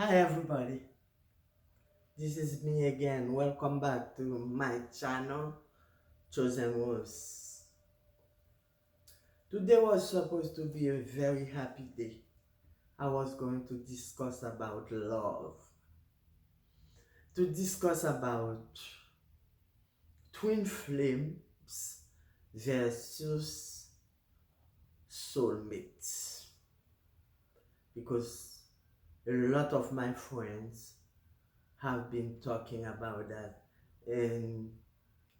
Hi everybody, this is me again. Welcome back to my channel, Chosen Words. Today was supposed to be a very happy day. I was going to discuss about love, to discuss about twin flames versus soulmates. Because a lot of my friends have been talking about that and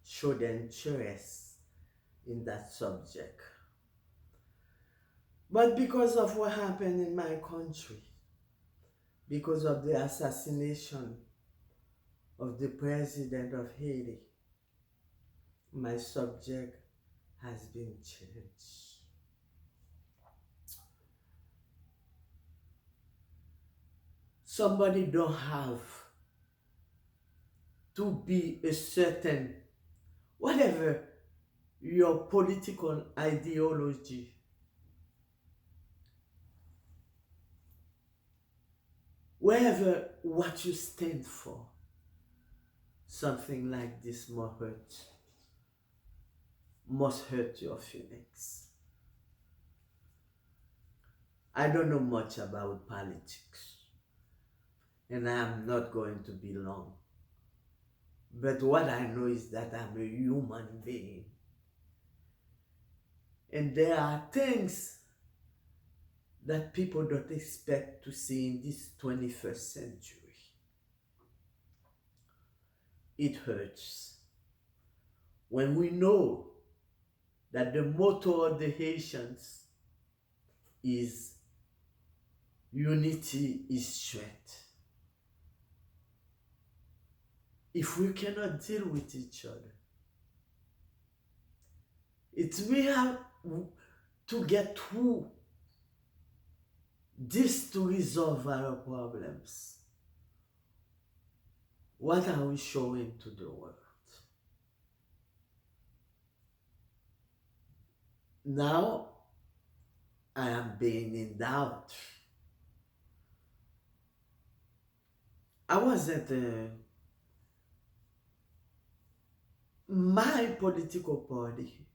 showed interest in that subject. But because of what happened in my country, because of the assassination of the president of Haiti, my subject has been changed. Somebody don't have to be a certain, whatever your political ideology, wherever what you stand for, something like this must hurt your feelings. I don't know much about politics, and I am not going to be long. But what I know is that I'm a human being. And there are things that people don't expect to see in this 21st century. It hurts when we know that the motto of the Haitians is unity is strength. If we cannot deal with each other, we have to get through this to resolve our problems. What are we showing to the world? Now I am being in doubt. I wasn't my political party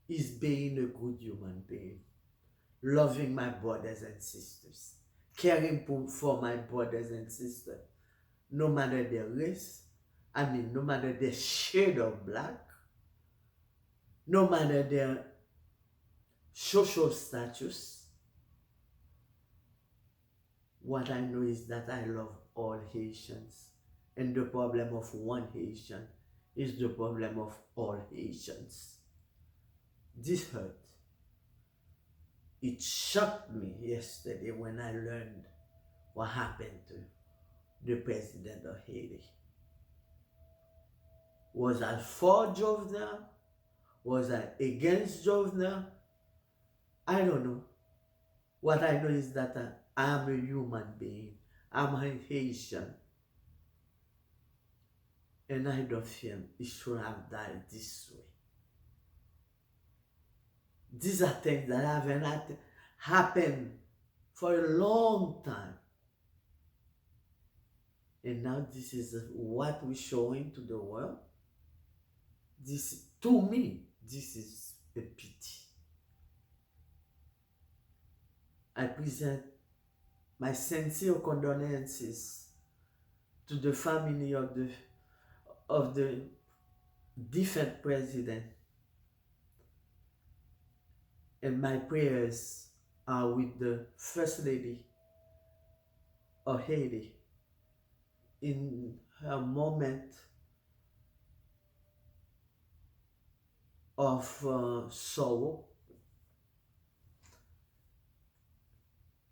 is being a good human being, loving my brothers and sisters, caring for my brothers and sisters, no matter their race, no matter their shade of black, no matter their social status. What I know is that I love all Haitians, and the problem of one Haitian is the problem of all Haitians. This hurt. It shocked me yesterday when I learned what happened to the president of Haiti. Was I for Jovenel? Was I against Jovenel? I don't know. What I know is that I am a human being. I'm a Haitian. And I don't feel it should have died this way. These are things that haven't happened for a long time. And now this is what we're showing to the world. This, to me, this is a pity. I present my sincere condolences to the family of the different president, and my prayers are with the First Lady of Haiti in her moment of sorrow,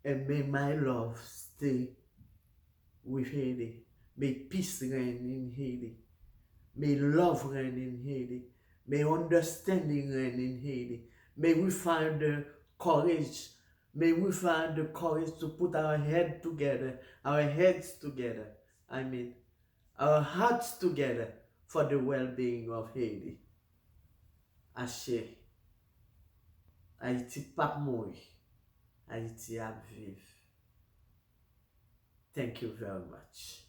and may my love stay with Haiti. May peace reign in Haiti. May love reign in Haiti. May understanding reign in Haiti. May we find the courage. May we find the courage to put our heads together, our hearts together for the well-being of Haiti. Ashe. Haiti pap moui. Haiti ap viv. Thank you very much.